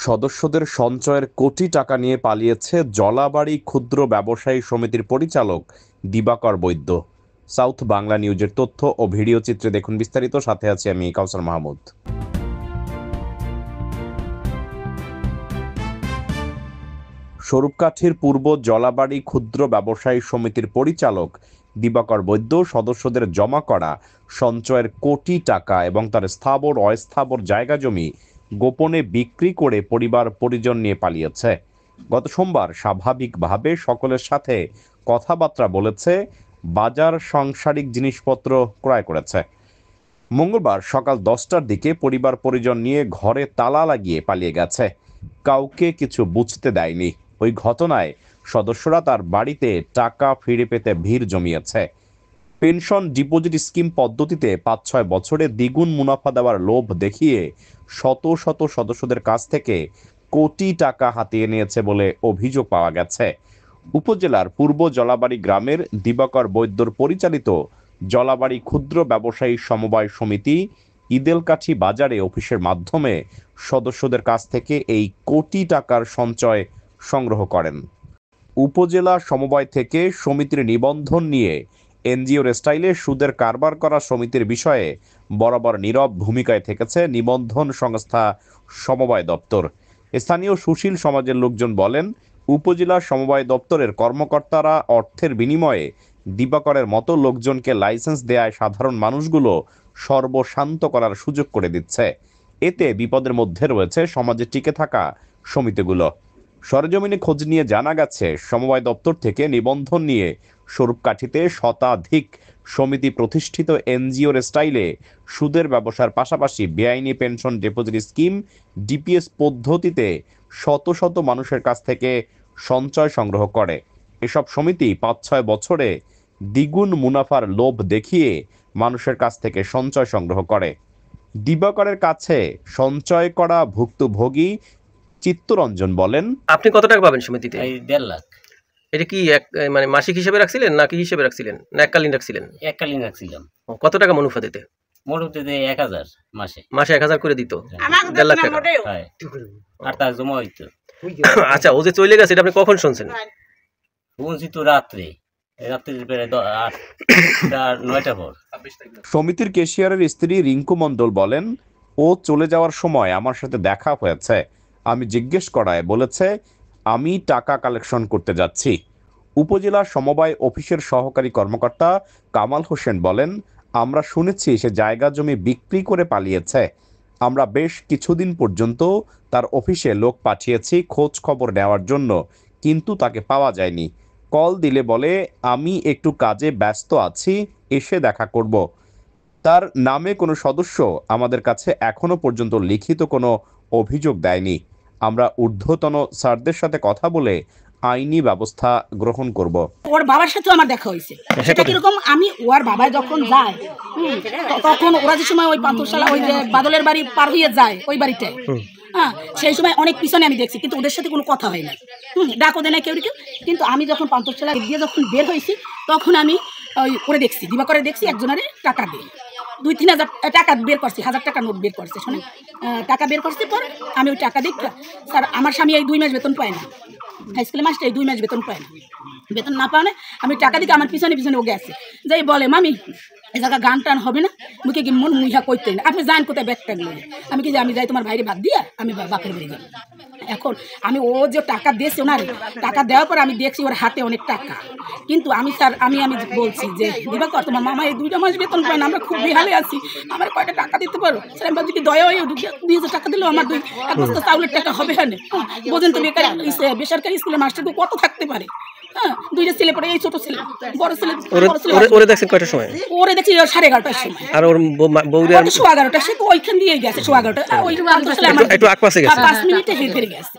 সদস্যদের সঞ্চয়ের কোটি টাকা নিয়ে পালিয়েছে জলাবাড়ি ক্ষুদ্র ব্যবসায়ী সমিতির পরিচালক দিবাকর বৈদ্য। সাউথ বাংলা নিউজের তথ্য ও ভিডিও চিত্রে দেখুন বিস্তারিত। সাথে আছি আমি কাউসার মাহমুদ। স্বরূপকাঠির পূর্ব জলাবাড়ি ক্ষুদ্র ব্যবসায়ী সমিতির পরিচালক দিবাকর বৈদ্য সদস্যদের জমা করা সঞ্চয়ের কোটি টাকা এবং তার স্থাবর অস্থাবর জায়গা জমি গোপনে বিক্রি করে পরিবার পরিজন নিয়ে পালিয়েছে। গত সোমবার স্বাভাবিকভাবে সকলের সাথে কথাবার্তা বলেছে, বাজার সাংসারিক জিনিসপত্র ক্রয় করেছে। মঙ্গলবার সকাল 10টার দিকে পরিবার পরিজন নিয়ে ঘরে তালা লাগিয়ে পালিয়ে গেছে। কাউকে কিছু বুঝতে দেয়নি। ওই ঘটনায় সদস্যরা তার বাড়িতে টাকা ফিরে পেতে ভিড় জমিয়েছে। পেনশন ডিপোজিট স্কিম পদ্ধতিতে 5-6 বছরে দ্বিগুণ মুনাফা দেওয়ার লোভ দেখিয়ে শত শত সদস্যদের কাছ থেকে কোটি টাকা হাতিয়ে নিয়েছে বলে অভিযোগ পাওয়া গেছে। উপজেলার পূর্ব জলাবাড়ি গ্রামের দিবাকর বৈদ্যর পরিচালিত জলাবাড়ি ক্ষুদ্র ব্যবসায়ী সমবায় সমিতি ইদেলকাঠি বাজারে অফিসের মাধ্যমে সদস্যদের কাছ থেকে এই কোটি টাকার সঞ্চয় সংগ্রহ করেন। উপজেলা সমবায় থেকে সমিতির নিবন্ধন নিয়ে এনজিওর স্টাইলে সুদের কারবার করা সমিতির বিষয়ে বরাবর নীরব ভূমিকায় থেকেছে নিবন্ধন সংস্থা সমবায় দপ্তর। স্থানীয় সুশীল সমাজের লোকজন বলেন, উপজেলা সমবায় দপ্তরের কর্মকর্তারা অর্থের বিনিময়ে দিবাকরের মতো লোকজনকে লাইসেন্স দেয়ায় সাধারণ মানুষগুলো সর্বশান্ত করার সুযোগ করে দিচ্ছে। এতে বিপদের মধ্যে রয়েছে সমাজে টিকে থাকা সমিতিগুলো। সরেজমিনে খোঁজ নিয়ে জানা গেছে, সমবায় দপ্তর থেকে নিবন্ধন নিয়ে স্বরূপকাঠিতে শতাধিক সমিতি প্রতিষ্ঠিত এনজিওর স্টাইলে সুদের ব্যবসার পাশাপাশি বেআইনি পেনশন ডিপোজিট স্কিম ডিপিএস পদ্ধতিতে শত শত মানুষের কাছ থেকে সঞ্চয় সংগ্রহ করে। এসব সমিতি 5-6 বছরে দ্বিগুণ মুনাফার লোভ দেখিয়ে মানুষের কাছ থেকে সঞ্চয় সংগ্রহ করে। দিবাকরের কাছে সঞ্চয় করা ভুক্তভোগী চিত্তরঞ্জন বলেন, আপনি কত টাকা পাবেন সমিতিতে? 1.5 লাখ। এটা কি মানে মাসিক হিসেবে রাখছিলেন নাকি হিসেবে রাখছিলেন না এককালীন রাখছিলেন? এককালীন রাখছিলাম। কত টাকা মুনাফা দিতে? মোটামুটি 1000 মাসে 1000 করে দিত। 1.5 লাখ টাকা। হ্যাঁ, আর তা জমা হইতো। আচ্ছা, ও যে চলে গেছে এটা আপনি কখন শুনছেন? শুনছি তো রাত্রে প্রায় 9টা পর। সমিতির ক্যাশিয়ারের স্ত্রী রিঙ্কু মণ্ডল বলেন, ও চলে যাওয়ার সময় আমার সাথে দেখা হয়েছে। আমি জিজ্ঞেস করায় বলেছে, আমি টাকা কালেকশন করতে যাচ্ছি। উপজেলা সমবায় অফিসের সহকারী কর্মকর্তা কামাল হোসেন বলেন, আমরা শুনেছি সে জায়গা জমি বিক্রি করে পালিয়েছে। আমরা বেশ কিছুদিন পর্যন্ত তার অফিসে লোক পাঠিয়েছি খোঁজ খবর নেওয়ার জন্য, কিন্তু তাকে পাওয়া যায়নি। কল দিলে বলে, আমি একটু কাজে ব্যস্ত আছি, এসে দেখা করব। তার নামে কোনো সদস্য আমাদের কাছে এখনো পর্যন্ত লিখিত কোনো অভিযোগ দেয়নি। আমরা ঊর্ধ্বতন স্যারদের সাথে কথা বলে আইনি ব্যবস্থা গ্রহণ করব। ওর বাবার সাথে আমার দেখা হয়েছে। সেটা কিরকম, আমি ওর বাবা যখন যায় তখন ওরা যে সময় ওই পান্তশালা ওই যে বাদলের বাড়ি পার হয়ে যায় ওই বাড়িটায়, হ্যাঁ, সেই সময় অনেক পিছনে আমি দেখছি, কিন্তু ওদের সাথে কোনো কথা হয় না। ডাকও দেয় না কেউ কেউ। কিন্তু আমি যখন পান্তশালা দিয়ে যখন বের হয়েছি তখন আমি ওই করে দেখছি, দিবাকরে দেখছি একজনের টাকা দিয়ে 2-3 হাজার টাকা বের করছি, 1000 টাকা নোট বের করছে। শোনেন, টাকা বের করছি পর আমি ওই টাকা দেখি, স্যার আমার স্বামী এই 2 মাস বেতন পায় না, হাই স্কুলের মাস্টার এই 2 মাস বেতন পায় না। বেতন না পাওয়া আমি টাকা দিকে আমার পিছনে পিছনে ও গেছে, যাই বলে, মামি এই জায়গা গান টান হবে না, মুখে কি মন মুইহা করতে না, আপনি যান কোথায় ব্যাগটা নিয়ে। আমি কি যে আমি যাই তোমার ভাইরে বাদ দিয়া আমি বাপের বাড়ি গেলাম। এখন আমি ও যে টাকা দিয়েছে ওনার টাকা দেওয়ার পর আমি দেখছি ওর হাতে অনেক টাকা, কিন্তু আমি স্যার আমি বলছি যে দিবাকর তোমার মামা এই 2 মাস বেতন পায় না, আমরা খুব বিহালে আছি, আমার কয়টা টাকা দিতে পারো? স্যার আমি যদি দয়া হয়ে 2000 টাকা দিলেও আমার 1 বস্তা চাউলের টাকা হবে। হ্যাঁ, বোঝেন তো বেসরকারি স্কুলের মাস্টার কত থাকতে পারে। হ্যাঁ, 2টা ছেলে পড়ে, এই ছোট ছেলে, বড় ছেলে ওরে দেখছেন কয়টার সময়? ওরে দেখছি 11:30টার সময়। আর ওর বউরে 11:15 সে তো ওইখান দিয়ে গেছে 11:15। ওই একটু আগ পাশে গেছে, 5 মিনিটে হেঁটে গেছে।